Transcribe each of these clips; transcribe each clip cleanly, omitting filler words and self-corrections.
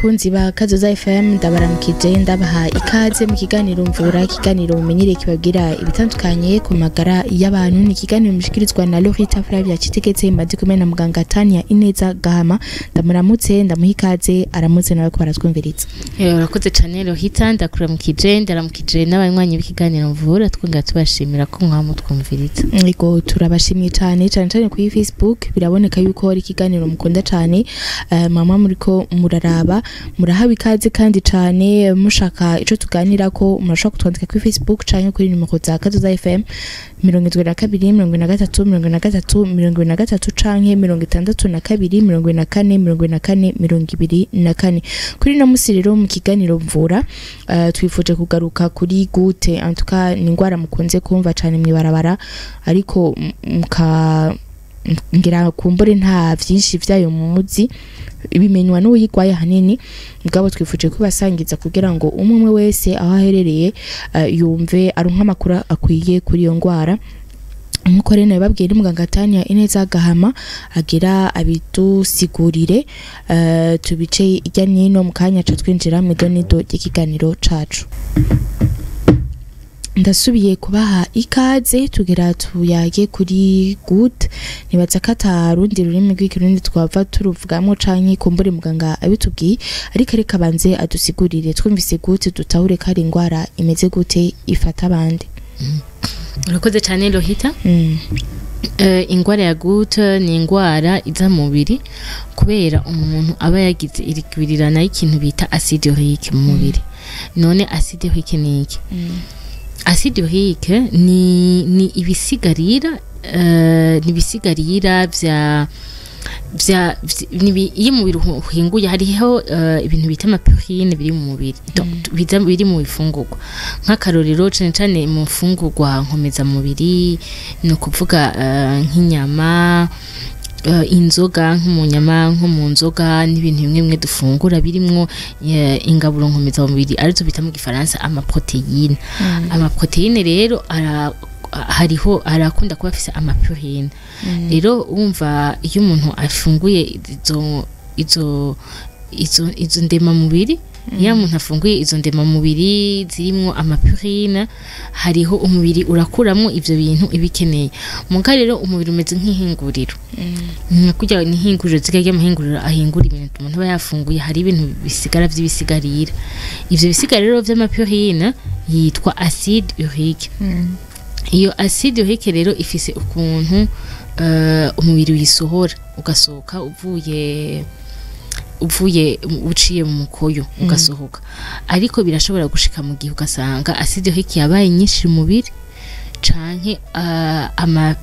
bakunzi ba Kazoza FM ndabaramukije ndabaha ikaze mu kiganiro mvura ikiganiro mumenyereye kibabwira ibitandukanye ku magara y'abantu ni ikiganiro mushikirizwa na Lorita Flavia Citegetse mazi kumwe na muganga Tania Ineza Gahama ndamuramutse ndamuha ikaze aramutse nawe ko baratwumviriza. Urakoze cyane Lorita ndakuramukije ndaramukije n'abanywanyi b'ikiganiro mvura twunga tubashimira ko mwamutwumviriza. Yego turabashimiye cyane kuri Facebook biraboneka yuko ari ikiganiro mukunda cyane mama muriko muraraba murahawe ikaze kandi cyane mushaka ico tuganira ko murashaka kutwandika kuri Facebook canke kuri nimero za Kazoza FM 72 43 canke 62 kuri no musi rero mu kiganiro mvura twifuje kugaruka kuri gute antuka ni ngwara mukunze kumva cyane mwibarabara ariko ngira kumbure nta vyinshi vyayo muzi ibimenywa n'uyigwaye hanini mugabo twifuje kubasangiza kugira ngo umwe wese aho aherereye yumve arunka amakuru akwiye kuri iyo ngwara nkuko rero babwira muganga Tania Ineza Gahama agira abidusigurire tubice ijya nino mu kanya ca twinjira mu donido ry'ikiganiro cacu. Ndasubiye kubaha ikaze tugera tuyage kuri good nibaza katarundi rurimi rw'ikirundi twava turuvugamo canke kumbure muganga abitubwiye ariko reka banze adusigurire twumvise gute dutahure kari ingwara imeze gute ifata abandi. Urakoze cyane Lohita. Ingwara ya gute ni ingwara iza mu mubiri kubera umuntu aba yagize irikwirirana y'ikintu bita acide urique mu mubiri. None acide urique ni iki? Acide urique ni ibisigarira vya iyo mubiri uhinguye hariho ibintu bita amapurine biri mu mubiri biri mu bifungurwa nk'akarorero cyane mu mfungurwa nkomeza mubiri no kuvuga nk'inyama inzoga nk'umunyama nko mu nzoga n'ibintu bimwe dufungura birimwo ingaburo nkomeza mubiri arizo bita mu gifaransa amaproteine. Amaproteine rero hariho arakunda kuba afise amapurine rero umva iyo umuntu afunguye izo ndema mubiri iyo umuntu afunguye izo ndema mubiri zirimwo amapurine hariho umubiri urakuramo ivyo bintu ibikeneye muga rero umubiri umeze nk'ihinguriro kugira n'ihinguriro zikajya amahinguriro ahingura ibintu umuntu aba yafunguye hari ibintu bisigara vy'ibisigarira ivyo bisigariro vy'amapurine yitwa acide urique. Iyo acide urique rero ifise ukuntu umubiri wisohora ugasohoka uvuye uciye mu mukoyo ugasohoka ariko birashobora gushika mu gihe ugasanga acide urique yabaye nyinshi mu mubiri canke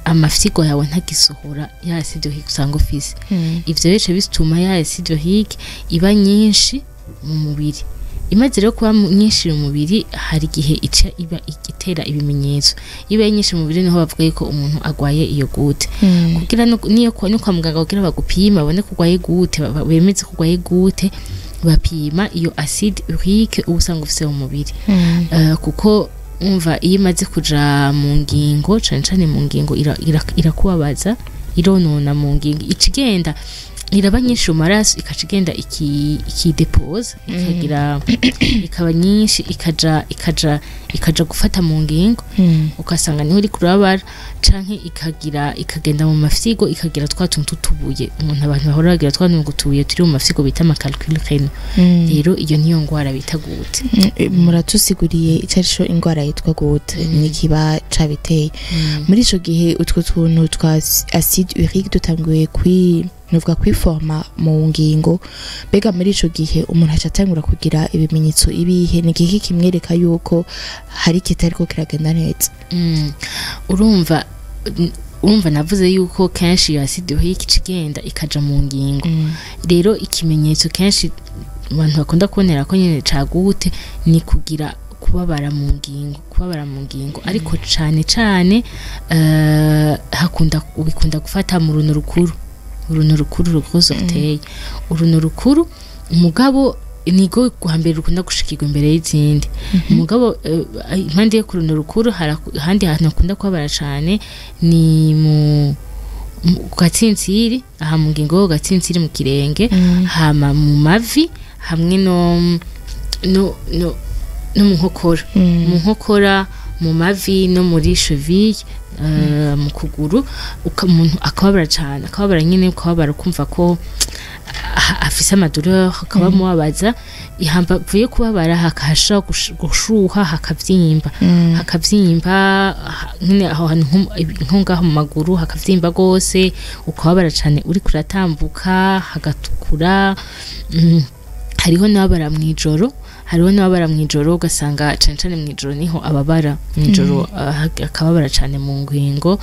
amafyigo yawe ntagisohora ya acide urique usanga ufise ivyo rero bituma ya acide urique iba nyinshi mu mubiri. Imaze rero kuba nyinshi mu mubiri hari gihe ica iba igitera ibimenyetso iba nyinshi mu mubiri niho bavuga ko umuntu agwaye iyo gute kugira niyo kwa muganga kugira bagupima babone kugwaye gute bemeze kugwaye gute bapima iyo acide urique ubusanga ufise mu mubiri kuko umva iyo imaze kuja mu ngingo cane mu ngingo irakubabaza ironona mu ngingo ikigenda iraba nyinshi mu maraso ikacigenda ikidepose ikagira ikaba nyinshi ikaja gufata mu ngingo ukasanga niho uri kurabara canke ikagenda mu mafyigo ikagira twatuntu tutubuye umuntu abantu bahora bagira twatuntu tutubuye turi mu mafyigo bita calcul renal rero iyo niyo ngwara bita gute. Muratusiguriye icarisho ingwara yitwa gute nikiba cabiteye muri ico gihe utwo tuntu twa acide urique dutanguye nuvuga kwiforma mu ngingo bega muri ico gihe umuntu acatangura kugira ibimenyetso ibihe ni giki kimwereka yuko hari kitariko kiragenda neza. Urumva navuze yuko kenshi ya acide urique ikigenda ikaja mu ngingo rero ikimenyetso kenshi abantu bakunda kubonera ko nyene cagute ni kugira kubabara mu ngingo ariko cane bikunda gufata mu runo rukuru rukozo ruteye uruno rukuru umugabo nigo guhambira rukunda gushikirwa imbere y'izindi umugabo impande yo kuruno rukuru handi hantu akunda kwabara cyane ni mu ku gatsintsiri aha mu ngingo ho gatsintsiri mu kirenge hama mu mavi hamwe no mu nkokora mu nkokora mu mavi no muri cheville mu kuguru umuntu akababara cyane akababara nyine ukababara kumva ko afise amadureur akaba mubabaza ihambavuye kubabara hakasha gushuha hakavyimba nyine aho hantu nko mu maguru hakavyimba gose ukababara cyane uri kuratambuka hagatukura hariho n'ababara mwijoro ugasanga cane mwijoro niho ababara mwijoro akababara cane mu ngingo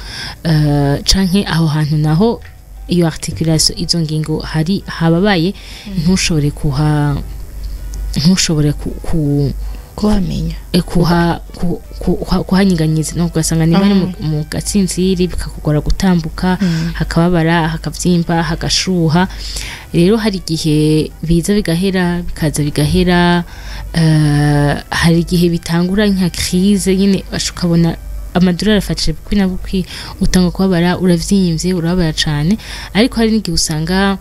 canke aho hantu naho iyo articulation izo ngingo hari hababaye ntushobore kuhamenya kuhanyiganyiza no ugasanga niba mu gatsintsiri bikakugora gutambuka hakababara hakavyimba hagashuha rero hari igihe biza bigahera bikaza bigahera hari igihe bitangura nka crise nyine ukabona amadurara afatije bukwi na bukwi utanga kubabara uravyimvye urababara cane ariko hari n'igihe usanga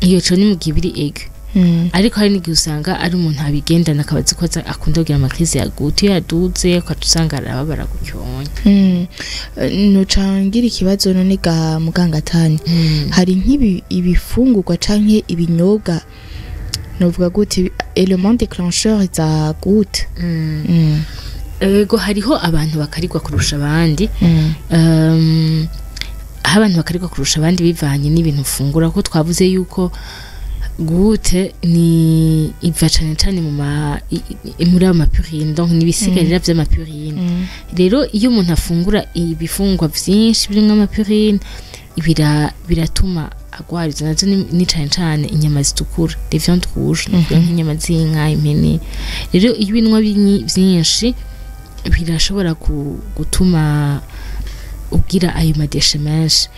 iyo cyo ni mu gibiri ego ariko hari n'igihe usanga ari umuntu abigendana akabazi ko akunda kugira amakrize ya gute yaduze ukatusanga arababara gucyonye nucangira ikibazo none ga mugangatani hari nk'ibi ibifungurwa canke ibinyobwa novuga gute element déclencheur za gute ego hariho abantu bakarigwa kurusha abandi abantu bakarigwa kurusha abandi bivanye n'ibintu ufungura ko twavuze yuko gute ni iva cane muri amapurine donc nibisigarira vy'amapurine rero iyo umuntu afungura ibifungwa vyinshi birimwo amapurine biratuma agwariza nazo ni cane inyama zitukura les viandes rouges nk'inyama z'inka impene rero iyo ibinwa vyinshi birashobora gutuma ugira ayo madeshe menshi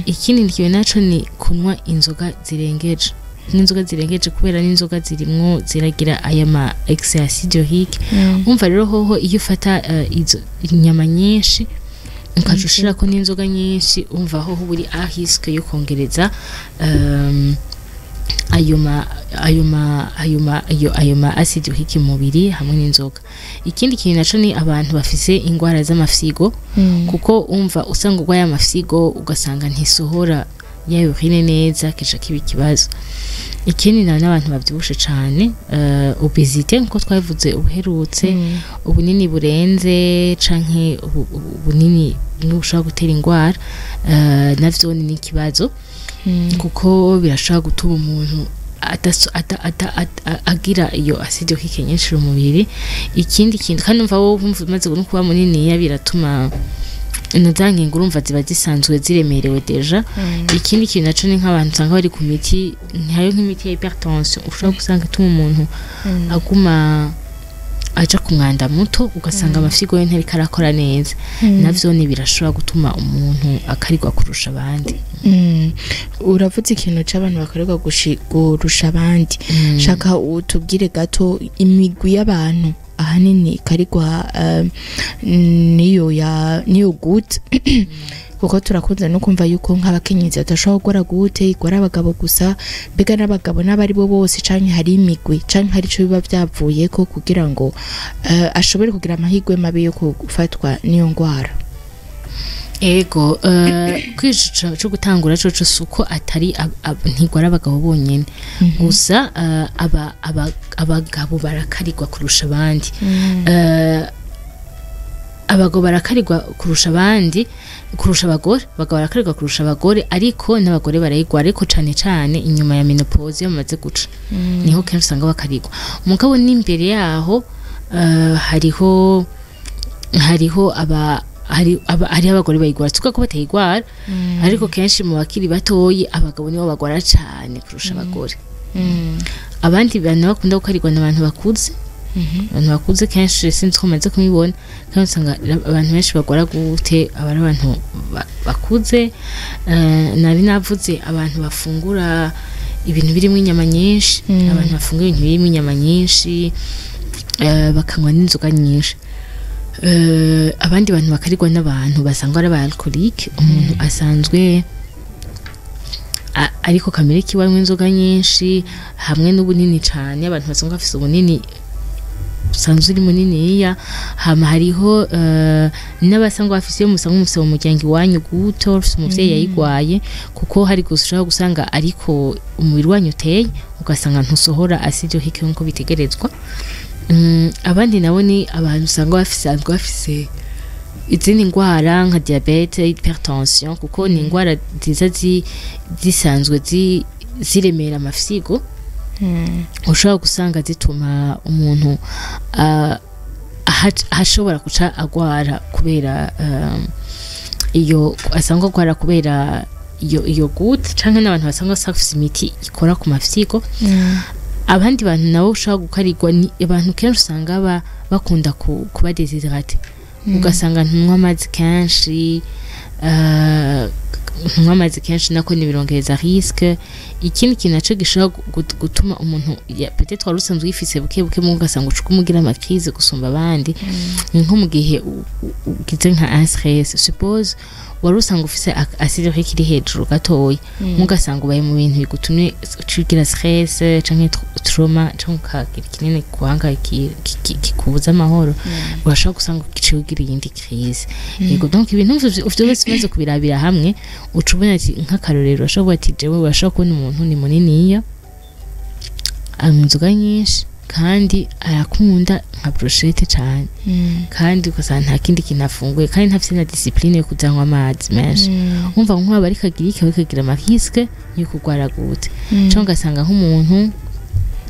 ikindi nikiwe naco ni kunywa inzoga zirengeje n'inzoga zirengeje kubera n'inzoga zirimwo ziragira aya ma excès acide urique umva rero hoho iyo ufata izo inyama nyinshi ukajushira ko n'inzoga nyinshi umva hoho buri risque yo kongereza ayo ma acide urique mu mubiri hamwe n'inzoga ikindi kintu naco ni abantu bafise ingwara z'amafyigo kuko umva usanga ugwaye amafyigo ugasanga ntisohora ya urine neza kisha kiba ikibazo ikindi n'abantu bavyibushe cane obesité nko twavuze ubuherutse ubunini burenze canke ubunini bushobora gutera ingwara navyo ni ikibazo kuko birashobora gutuma umuntu agira iyo acide urique nyinshi mu mubiri ikindi kintu kandi umva wowe umaze no kuba munini biratuma inozange ngurumva ziba zisanzwe ziremerewe deja ikindi kintu naco ni nk'abantu usanga bari ku miti nkayo nk'imiti ya hypertension ushobora gusanga ituma umuntu aguma aja ku mwanda muto ugasanga amafyigo ye ntariko arakora neza navyo ni birashobora gutuma umuntu akarigwa kurusha abandi uravuze ikintu c'abantu bakorerwa kurusha abandi shaka utubwire gato imigwi y'abantu ahanini karigwa niyo gute kuko turakunze no kumva yuko nk'abakenyezi badashobora gukora gute igora abagabo gusa mbega n'abagabo n'abari bo bose canke hari imigwi canke hari ico biba vyavuye ko kugira ngo ashobore kugira amahirwe mabi yo gufatwa n'iyo ngwara ego kwijica cyo gutangura cyo suko atari ntigwara abagabo bonyene gusa abagabo barakarigwa kurusha abandi abagabo barakarigwa kurusha abandi kurusha abagore abagabo barakarigwa kurusha abagore ariko n'abagore barayigwa ariko cane inyuma ya menopause bamaze guca niho kenshi usanga bakarigwa umugabo n'imbere yaho hariho hari abagore bayigwara tuko batayigwara ariko kenshi mu bakiri batoyi abagabo nibo bagwara cyane kurusha abagore abandi bantu bakunda gukarigwa n'abantu bakuze abantu bakuze kenshi sinzi ko maze kumibona kandi usanga abantu benshi bagwara gute abari abantu bakuze nari navuze abantu bafungura ibintu birimo inyama nyinshi abantu bafungura ibintu birimo inyama nyinshi bakanywa n'inzoga nyinshi abandi bantu bakarigwa n'abantu basangwa ari alcoolique umuntu asanzwe ariko kamere kiwanywa inzoga nyinshi hamwe n'ubunini cyane abantu basanga bafite ubunini usanzwe uri muniniya hama hariho n'abasanga bafise musanga umufise mu muryango iwanyu guto umuvyeyi yayigwaye kuko hari gushaka gusanga ariko umubiri wanyu uteye ugasanga ntusohora acide urique nko bitegerezwa. Abandi nabo ni abantu usanga bafise izindi ngwara nka diabete, hypertension kuko ni ingwara ziza zisanzwe ziremera amafyigo. Ushobora gusanga zituma umuntu hashobora guca agwara kubera iyo asanga agwara kubera iyo gute canke n'abantu basanga bafise imiti ikora ku mafyigo. Abandi bantu nabo ushobora gukarirwa ni abantu kenshi usanga bakunda kuba déshydraté ugasanga ntunywa amazi kenshi nako nibirongereza risque. Ikindi kintu naco gishobora gutuma umuntu peut-être wari usanzwe yifise buke mu ugasanga ucukumugira amakrize gusumba abandi nko mu gihe ugize nka stress suppose wari usanga ufise acide urique iri hejuru gatoya mugasanga ubaye mu bintu bigutumye ucigira stress canke trauma canke kinini kuhanga kikubuza amahoro urashaka gusanga ucigira iyindi crise. Yego donc ibintu uvyo bose bimaze kubirabira hamwe ucubona ati nk'akarorero urashobora ati jewe urashaka kubona umuntu ni muniniya anywa inzoga nyinshi kandi arakunda nka brochette cyane kandi ugasanga nta kindi kintu afunguye kandi ntafite na discipline yo kuzanywa amazi menshi umva nk'aba ari kagirike bakagira amariske yo kugwara gute cyangwa ugasanga nk'umuntu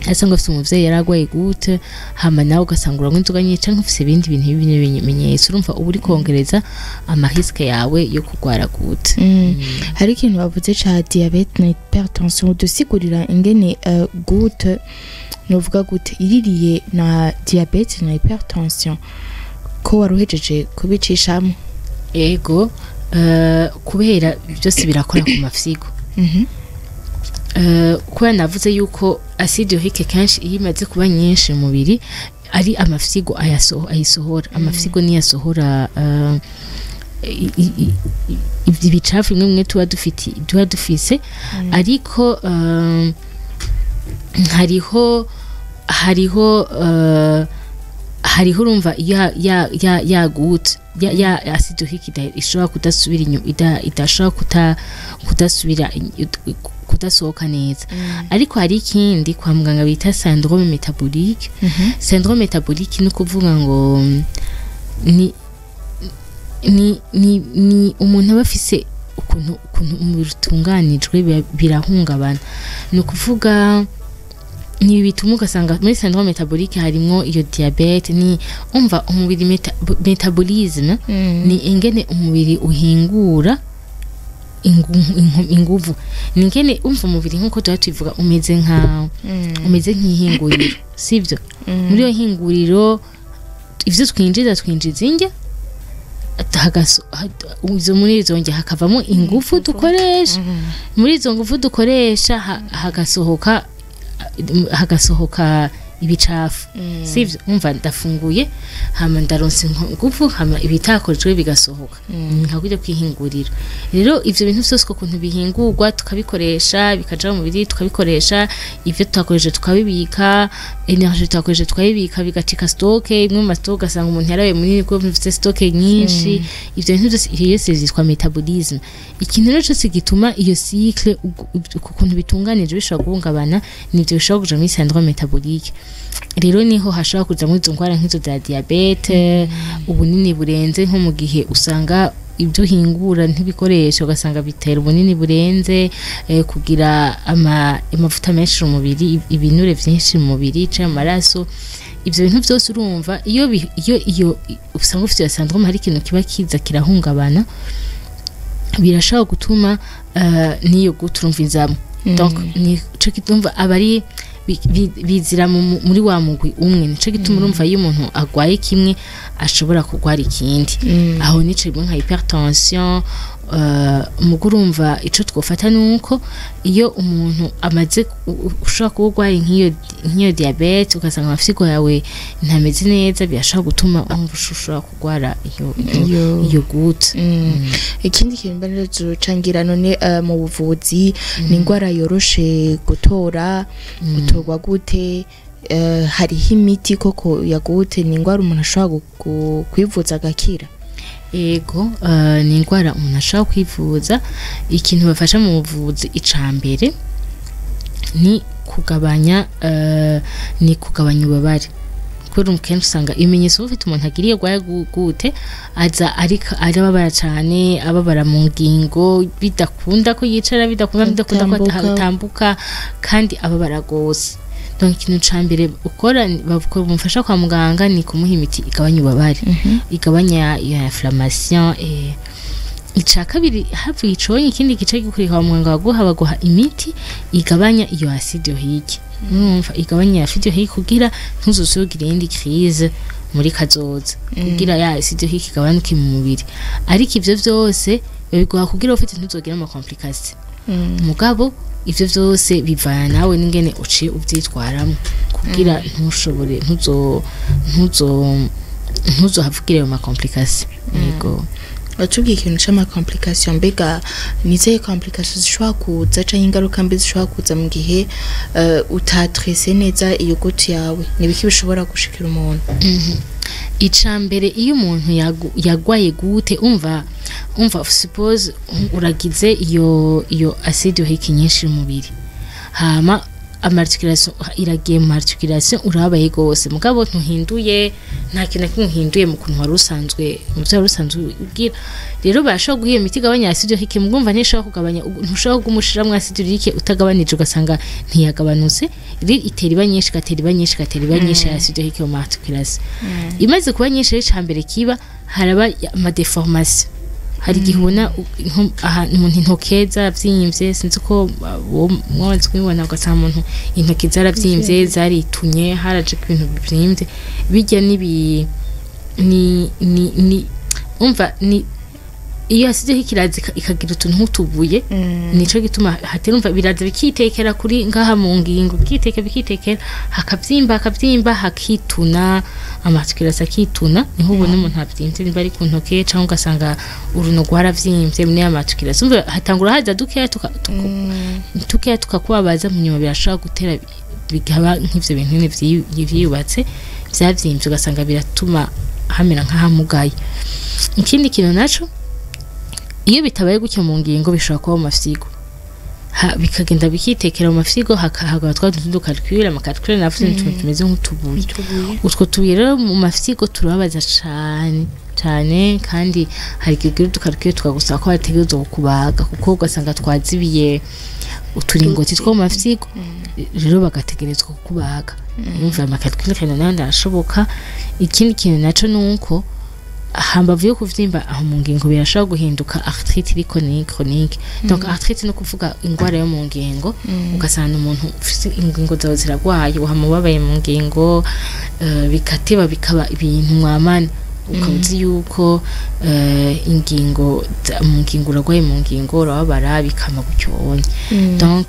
asanga afite umuvyeyi yaragwaye gute hama nawe ugasanga uranywa inzoga nyinshi canke ufite ibindi bintu bimenyetso urumva uba uri kongereza amariske yawe yo kugwara gute. Hari ikintu bavuze ca diabete na hypertension dusigurira ingene gute novuga gute iririye na diabete na hypertension ko waruhejeje kubicishamo. Ego kubera byose birakora ku mafyigo. Kubera navuze yuko acide urique kenshi iyo imaze kuba nyinshi mu mubiri ari amafyigo ayisohora amafyigo niyo asohora ibicafu bimwe tuba dufise ariko hariho urumva ya gute ya acide urique ishobora kudasubira inyuma idashobora kudasubira kudasohoka neza ariko hari ikindi kwa muganga bita syndrome métabolique. Syndrome métabolique ni kuvuga ngo ni umuntu aba afise ukuntu umubiri utunganijwe birahungabana ni ukuvuga ni bituma ugasanga muri syndrome métabolique harimo iyo diabete ni umva umubiri metabolisme ni ingene umubiri uhingura inguvu ningene umva umubiri nkuko tuvuga umeze nk'ihinguriro sivyo muri yo hinguriro ivyo twinjiza inge muri izo nge hakavamo ingufu dukoresha muri izo ngufu dukoresha hagasohoka ibicafu sivyo umva ndafunguye hama ndaronse ngufu hama ibitakorejwe bigasohoka nkakujya kwihingurira. Rero ivyo bintu byose ko kuntu bihingurwa tukabikoresha bikaja mu mubiri tukabikoresha ivyo tutakoreje tukabibika energy tutakoreje tukabibika bigacika stock imwe mu stock asanga umuntu yarawe muri ko mfite stock nyinshi ivyo bintu byose yese zitwa metabolism. Ikintu rero cyose gituma iyo cycle ukuntu bitunganije bishobora guhungabana nivyo bishobora kuja muri syndrome métabolique. Rero niho hashobora kuja muri izo ngwara nk'izo za diabete ubunini burenze nko mu gihe usanga ibyo hingura ntibikoresha ugasanga bitera ubunini burenze kugira amavuta menshi mu mubiri ibinure byinshi mu mubiri cyangwa amaraso ibyo bintu byose urumva iyo usanga ufite syndrome hari ikintu kiba kiza kirahungabana birashobora gutuma niyo guturumva inzamo donc ni cyo kitumva abari bizira muri wa mugwi umwe nico gituma urumva iyo umuntu agwaye kimwe ashobora kugwara ikindi aho nico nka hypertension mugurumva ico twofata nuko iyo umuntu amaze ushobora kubugwaye nk'iyo diabete ugasanga amafyigo yawe ntameze neza birashobora gutuma ushobora kugwara iyo gute ikindi kintu mbere tucangira none mu buvuzi ni ingwara yoroshe gutora gutorwa gute hariho imiti koko yagute ni ingwara umuntu ashobora kwivuza agakira ego ni ingwara umuntu ashobora kwivuza ikintu bafasha mu buvuzi icambere ni kugabanya ububabare kubera umukenshi usanga ibimenyetso ufite umuntu agiriye gwaye gute aza arababara cyane ababara mu ngingo bidakunda ko yicara bidakunda ko atambuka kandi ababara gose donc ikintu cambere ukora bamufasha kwa muganga ni kumuha imiti igabanya ububabare igabanya inflammation ica kabiri havuye iconye ikindi gice gikurika kwa muganga baguha imiti igabanya iyo acide urique numva igabanya acide urique kugira ntuzosugire indi crise muri kazoza kugira ya acide urique igabanuke mu mubiri ariko ivyo vyose biguha kugira ufite ntuzogira ama complication mugabo ivyo vyose bivana nawe n'ingene uciye uvyitwaramo kugira ntushobore ntuzohavugire ayo ma complication yego watubwiye ikintu c'ama complication mbega nize complication zishobora kuza canke ingaruka mbi zishobora kuza mu gihe utatrese neza iyo goti yawe nibiki bishobora gushikira umuntu icambere iyo umuntu yagwaye gute umva suppose uragize iyo acide urique nyinshi mu mubiri hama amarticulation iragiye mu articulation urabaye gose mugabo ntuhinduye nta kintu kinhinduye mu kuntu wari usanzwe ugira rero bashobora guhiye imiti igabanya acide urique mugumva ntishobora kugabanya ntushobora kumushira mu acide urique utagabanije ugasanga ntiyagabanutse itera iba nyinshi ya acide urique mu articulation imaze kuba nyinshi icambere kiba haraba ama deformation hari gihuna umuntu intoke zaravyimbye sinzi ko mwabanze kubibona ugasanga umuntu intoke zaravyimbye zaritunye haraje ibintu bivyimbye bijya ni umva ni iyo acide urique iraza ikagira utuntu nk'utubuye nico gituma haterumva biraza bikitekera kuri ngaha mu ngingo bikitekera hakavyimba hakituna amarticulation akituna niho ubona umuntu avyimvye niba ari ku ntoke canke ugasanga uruno rwaravyimbye muri amarticulation umva hatangura haza dukeya tukakubabaza mu nyuma birashobora gutera bigaba nk'ivyo bintu vyiyubatse vyavyimbye ugasanga biratuma hamera nk'ahamugaye ikindi kintu naco iyo bitabaye gutyo mu ngingo bishobora kuba mu mafyigo bikagenda bikitekera mu mafyigo hagabatwa dukalkule amakalkule navuze n'utuntu tumeze nk'utubuye utwo tubuye rero mu mafyigo turababaza cyane kandi hari igihe dukalkule tukagusaba ko bategerezwa kubaga kuko ugasanga twazibiye uturingoti two mu mafyigo rero bagategerezwa kubaga umva amakalkule kandi nayo ndashoboka ikindi kintu naco nuko hambavu yo kuvyimba aho mu ngingo birashobora guhinduka arthrite chronique donc arthrite no kuvuga ingwara yo mu ngingo ugasanga umuntu ufite ingingo zawe ziragwaye uhamubabaye mu ngingo bikateba bikaba ibintu mwamana ukabuzi yuko ingingo mu ngingo uragwaye mu ngingo urababara bikama gucyonye donc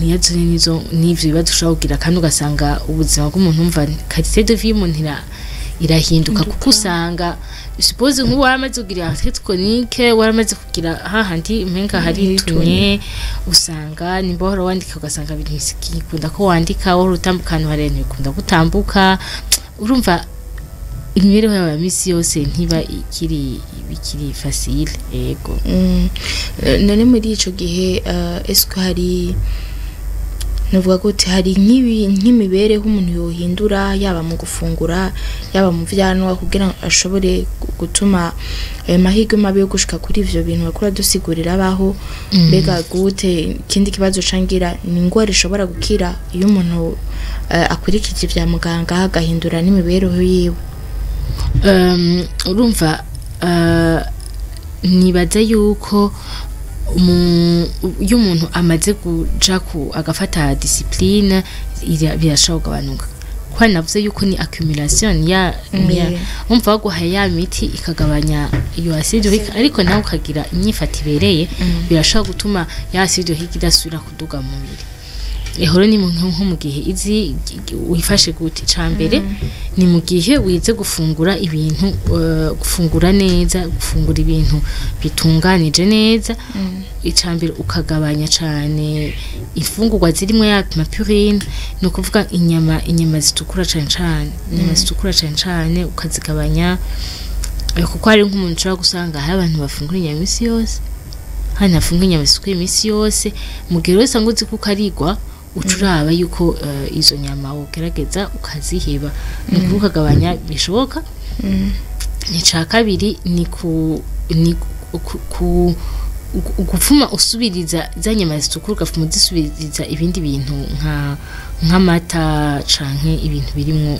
nizo n'ivyo bibazo ushobora kugira kandi ugasanga ubuzima bw'umuntu umva qualité de vie y'umuntu irahinduka kuko usanga suppose nk'ubu waramaze kugira arthrite chronique waramaze kugira hahandi umenga haritunye usanga nimba hora wandika ugasanga ibintu bisikikunda ko wandika wari utambukana harene bikunda gutambuka urumva imibereho yawe ya misi yose ntiba bikiri facile yego none muri ico gihe esko hari nuvuga gute hari nk'imibereho umuntu yohindura yaba mu gufungura yaba mu vyanwa kugira ashobore gutuma mahirwe mabi yo gushika kuri ivyo bintu bakora dusigurira abaho mbega gute ikindi kibazo cangira ni ingwara ishobora gukira iyo umuntu akurikije ivya muganga agahindura n'imibereho yiwe urumva nibaza yuko iyo umuntu amaze kuja agafata discipline birashobora kugabanuka. Kwa navuze yuko ni accumulation ya umva baguhaye ya miti ikagabanya iyo acide urique, ariko nawe ukagira imyifata ibereye birashobora gutuma ya acide urique idasubira kuduga mu mubiri. Ehoro ni nko mu gihe izi wifashe gute cambere ni mu gihe wize gufungura ibintu gufungura neza, gufungura ibintu bitunganije neza, icambere ukagabanya cane ifungurwa zirimo ya purine, no kuvuga inyama zitukura cane cane ukazigabanya, kuko hari nk'umuntu ushobora gusanga hari abantu bafungura inyama imisi yose, hari nafungura inyama zisukuye imisi yose, mu gihe wese ngo uzi kuko arigwa ucuraba yuko izo nyama ugerageza ukaziheba, nuko ukagabanya bishoboka. Nica kabiri ni gufuma usubiriza za nyama zitukura, ugafuma uzisubiriza ibindi bintu nk'amata canke ibintu birimwo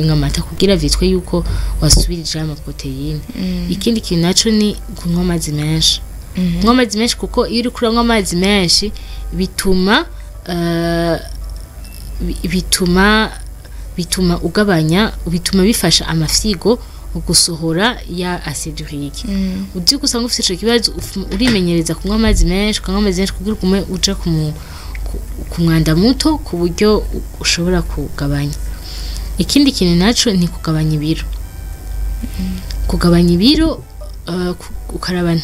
nk'amata, kugira vyitwe yuko wasubirije ama proteine. Ikindi kintu naco ni kunywa amazi menshi, kunywa amazi menshi, kuko iyo uri kuranywa amazi menshi bituma ugabanya, bituma bifasha amafyigo gusohora ya acide urique. Uzi gusanga ufite ico kibazo urimenyereza kunywa amazi menshi kugira ugume uja ku mwanda muto, ku buryo ushobora kugabanya. Ikindi kintu naco ni kugabanya ibiro, ukaraba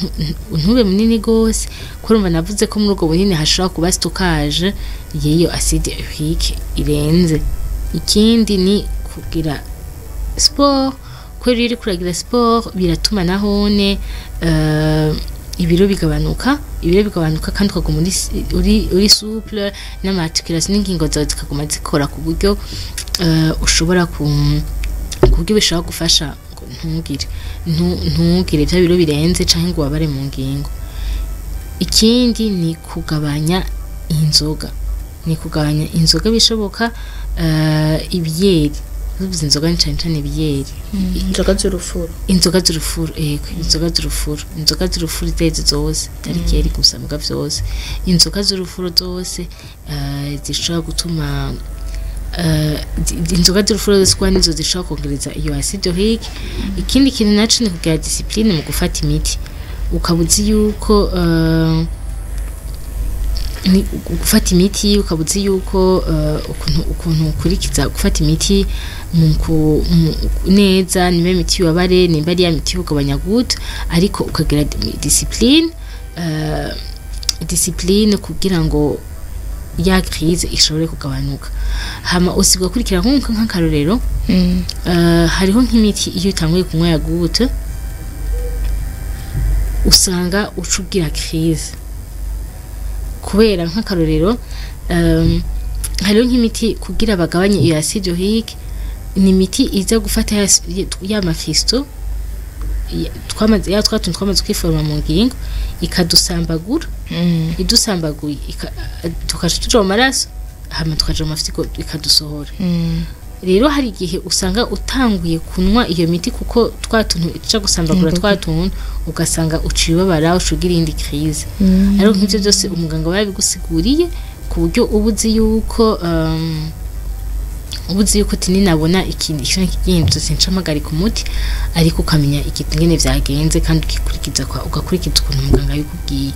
ntube munini gose, kurumva navuze ko muri ubwo bunini hashobora kuba stockage y'iyo acide urique irenze. Ikindi ni kugira sport, kweri iri kuragira sport biratuma nahone ibiro bigabanuka kandi ukaguma uri souple, n'amaarticulation n'ingingo zawe zikaguma zikora ku buryo ushobora kubyo bishobora gufasha ntugire bya biro birenze canke ngo wabare mu ngingo. Ikindi ni kugabanya inzoga, bishoboka, ibyeri, ubuze inzoga ni cyane ibyeri, inzoga z'urufuro zeze zose tarikeri gusa muga vyose, inzoga z'urufuro zose zishobora gutuma inzoga z'urufuro zose kwa nizo zishobora kongereza iyo acide urique. Ikindi kintu naco ni kugira discipline mu gufata imiti, ukabuzi yuko gufata imiti, ukabuzi yuko ukuntu ukurikiza gufata imiti neza, nimba imiti yobare, nimba ari ya miti ugabanya gute, ariko ukagira discipline kugira ngo ya crise ishobore kugabanuka. Hama usigwa kurikira nk'akarorero, hariho nk'imiti iyo utanguye kunywa ya gute usanga ucugira crise, kubera nk'akarorero hariho nk'imiti kugira bagabanye iyo acide urique, ni imiti iza gufata ya mafisto twamaze kwiforma mu ngingo ikadusambagura, idusambaguye tukaja tuja mu maraso, hama tukaja mu mafyigo ikadusohora. Rero hari igihe usanga utanguye kunywa iyo miti, kuko twatuntu ica gusambagura twatuntu ugasanga ucibabara ucugira indi crise. Ariko nk'ivyo byose umuganga babigusiguriye ku buryo ubuzi yuko tini nabona ikintu kigihindutse sincamagari ku muti, ariko ukamenya ikintu ngene vyagenze kandi ugakurikiza ukuntu muganga yikubwiye.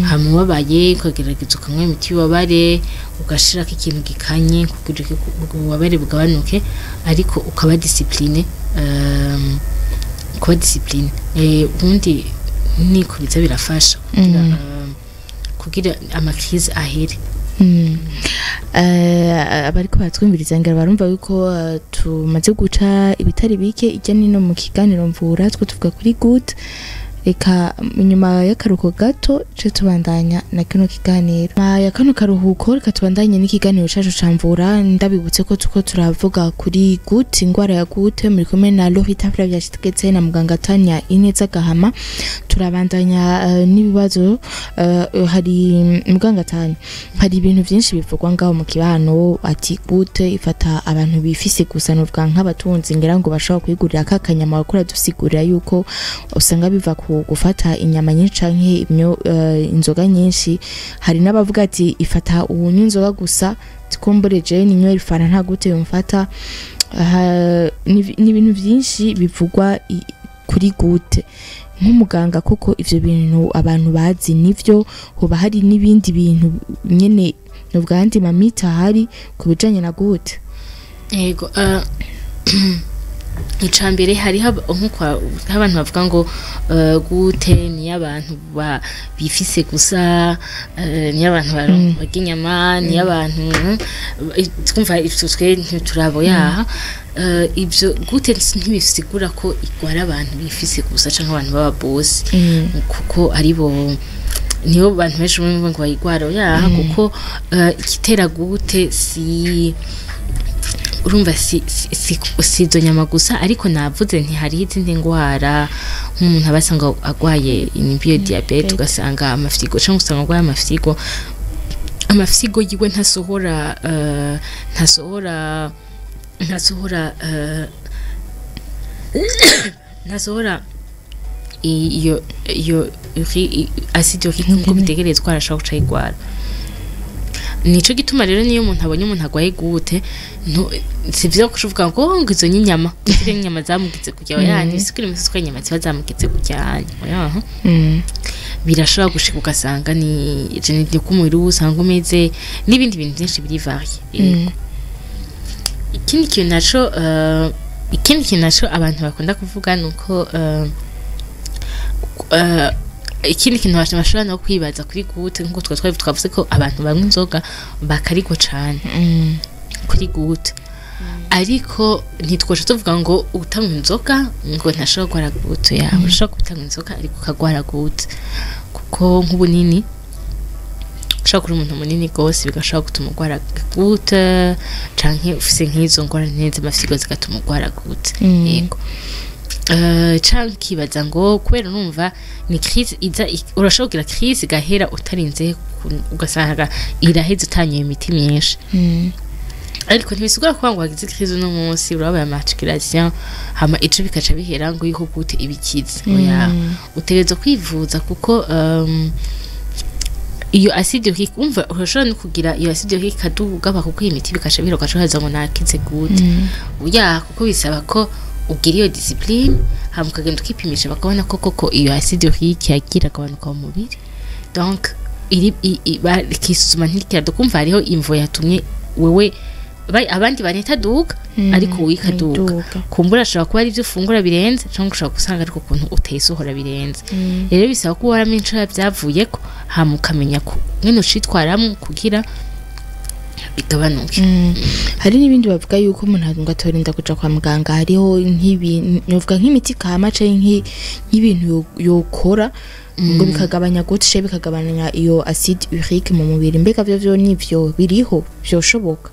Hamubabaye ukagerageza ukanywa imiti y'ububabare, ugashirako ikintu gikanye kugira ububabare bugabanuke, ariko ukaba discipline. Ubundi niko biza birafasha kugira amakrize ahere. Abariko batwumviriza ngira barumva yuko tumaze guca ibitari bike ijya nino mu kiganiro mvura, twe tuvuga kuri good. Reka inyuma y'akaruhuko gato ce tubandanya na kino kiganiro. Ya kano karuhuko reka tubandanye n'ikiganiro cacu camvura. Ndabibutse ko tuko turavuga kuri good, ingwara ya good, muri kumwe na Lorita Flavia Chitegetse na muganga Tanya Ineza Gahama. turabandanya n'ibibazo hari mugangatanya hari ibintu byinshi bivugwa ngaho mu kibano ati gute ifata abantu bifise gusa n'ubwa nk'abatunzi ngira ngo bashobora kwigurira kakanyama bakora dusigurira yuko usanga biva ku gufata inyama nyinshi canke inzoga nyinshi hari n'abavuga ati ifata ubunywa inzoga gusa tikomboreje ninyo ifana nta gute yumfata ni ibintu byinshi bivugwa kuri gute nk'umuganga koko ivyo bintu abantu bazi nivyo hoba hari n'ibindi bintu nyene n'ubwandi mamita hari kubijanye na gute yego icambere hari nkuko abantu bavuga ngo gute ni abantu bifise gusa ni abantu baginyama ni abantu twumva twe ntiturabo yaha ibyo gute ntibisigura ko igwara abantu bifise gusa canke abantu baba boss kuko ari bo niyo bantu benshi ngo bayigwara yaha kuko ikitera gute si urumva si izo nyama gusa ariko navuze ntihari izindi ngwara nk'umuntu abasanga agwaye inibio diabete ugasanga amafyigo cyangwa usanga agwaye amafyigo yiwe ntasohora iyo acide urique nk'uko bitegerezwa arashobora guca igwara nico gituma rero niyo umuntu abonye umuntu agwaye gute sivyo kuvuga ngo izo nyinyama zire nyama zamugize kujya yani sikiri misitwa nyama ziba zamugize kujya yaho birashobora gushika ugasanga ni genetique kumuri usanga umeze n'ibindi bintu byinshi biri varie ikindi kintu naco abantu bakunda kuvuga nuko ikindi kintu bashobora no kwibaza kuri gute nkuko twavuze ko abantu bamwe inzoga bakariko cane kuri gute ariko ntitwosha tuvuga ngo utanga inzoga ngo ntashobora gukora gute yawe ushobora gutanga inzoga ariko ukagwara gute kuko nk'ubunini ushobora kuri umuntu munini gose bigashobora gutuma ugwara gute canke ufise nk'izo ngwara neza amafyigo zigatuma ugwara gute yego canke kibaza ngo kubera numva ni crise iza urashobora crise gahera utarinze ugasanga iraheze utanye imiti myinshi ariko ntibisigura ko ngo wagize crise no munsi urabaye amacikiration hama ico bikaca bihera ngo yiho gute ibikiza oya utegerezwa kwivuza kuko iyo acide urique umva urashobora no kugira iyo acide urique kaduga bakuko imiti bikaca biroka cyo ngo nakize gute oya kuko bisaba ko ugira iyo discipline hama ukagenda ukipimisha bakabona ko koko iyo acide urique yagira akabanuka mu mubiri donc kisuzuma ntikirado kumva hariho imvo yatumye wewe abandi banetaduka ariko wikaduka kumbura ashobora kuba ari byo fungura birenze cyangwa ushobora gusanga ariko kuntu utesohora birenze rero bisaba ko waramenye ico byavuye ko hama ukamenya ko mwene ucitwaramo kugira bigabanuke hari n'ibindi bavuga yuko umuntu atorinda kuja kwa muganga hariho novuga nk'imiti kama canke nk'ibintu yokora ngo bikagabanya gute bikagabanya iyo acide urique mu mubiri mbega byo nivyo biriho byoshoboka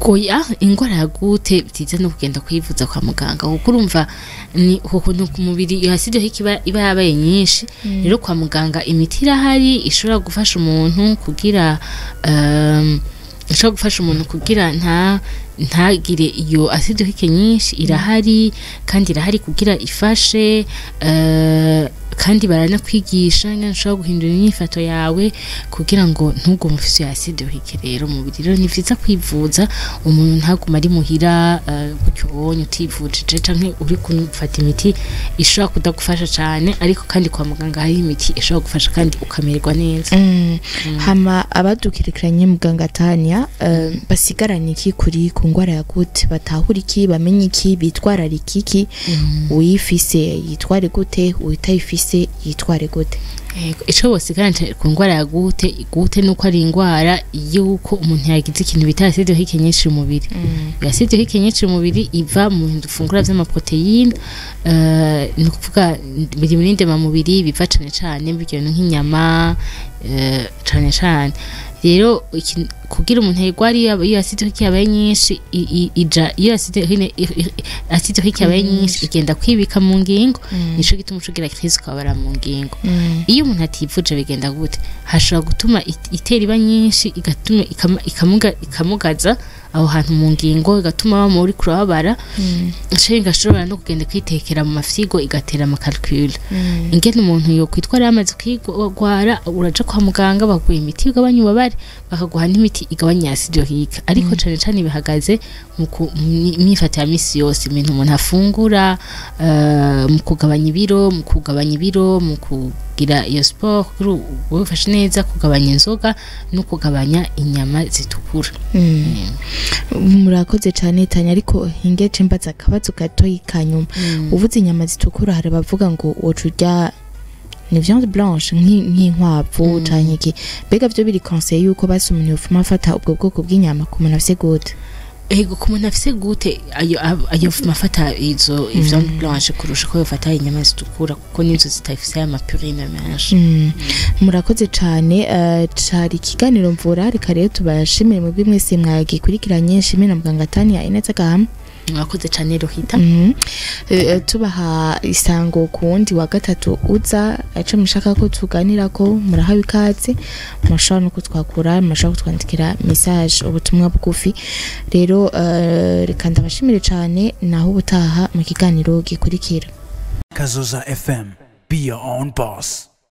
koya ingwara ya gute bitize no kugenda kwivuza kwa muganga kuko urumva ni ukuntu ku mubiri iyo acide urique iba yabaye nyinshi rero kwa muganga imiti irahari ishobora gufasha umuntu kugira ntagire iyo acide urique nyinshi irahari kandi irahari kugira ifashe kandi baranakwigisha ngene ushobora guhindura imyifato yawe kugira ngo ntugwe mufise acide urique rero mu mubiri rero ni vyiza kwivuza umuntu ntaguma ari muhira gutyo ubonye utivujije canke uri kumfata imiti ishobora kudagufasha cane ariko kandi kwa muganga hari imiti ishobora gufasha kandi ukamererwa neza hama abadukirikiranye muganga Tania basigaranye iki kuri ku ngwara ya gute batahura iki bamenye iki bitwarara iki uyifise yitware gute uyitayifise yitware gute ico bosigaranje ku ngwara ya gute nuko ari ingwara yuko umuntu yagize ikintu bita acide urique nyinshi mu mubiri acide urique nyinshi mu mubiri iva mu bifungura vy'amaproteine ni kuvuga biri mu ndema mubiri biva cane cane bigeno nk'inyama cane rero kugira umuntu yegwara iyo acide hiki yabaye nyinshi ija iyo acide hiki yabaye nyinshi igenda kwibika mu ngingo nico gituma ucugira crise kwabara mu ngingo iyo umuntu ativuje bigenda gute hashobora gutuma itera iba nyinshi igatuma ikamugaza aho hantu mu ngingo igatuma muri kurabara nshinga ashobora no kugenda kwitekera mu mafyigo igatera ama calcul ingene umuntu yo kwitwara amaze kwigwara uraje kwa muganga baguye imiti igabanya ubabare bakaguha n'imiti igabanya acide hiki ariko cyane cyane bihagaze mu myifatire ya misi yose ibintu umuntu afungura mu kugabanya ibiro mu kugira iyo sport ubufashe neza kugabanya inzoga no kugabanya inyama zitukura murakoze cyane Tanya ariko hingeje mbaza akabazo gato yikanyuma uvuze inyama zitukura hari bavuga ngo wocurya ni viande blanche nk'inkwavu canke iki mbega byo biri conseil yuko basi umuntu yofuma afata ubwo bwoko bw'inyama ku muntu afise gute ego ku muntu afise gute ayo fuma afata izo viande blanche kurusha ko yofata inyama zitukura kuko nizo zitafise ama purine menshi murakoze cyane cari ikiganiro mvura reka rero tubashimire mu bimwese mwagikurikiranye nshimire na muganga Tanya Ineza Gahama mwakoze cyane Rohita tubaha isango kundi wa gatatu uza aco mushaka ko tuganira ko murahawe ikaze mashaka no kutwakura mashaka kutwandikira message ubutumwa bugufi rero reka ndabashimire cyane naho ubutaha mu kiganiro gikurikira Kazoza FM, be your own boss.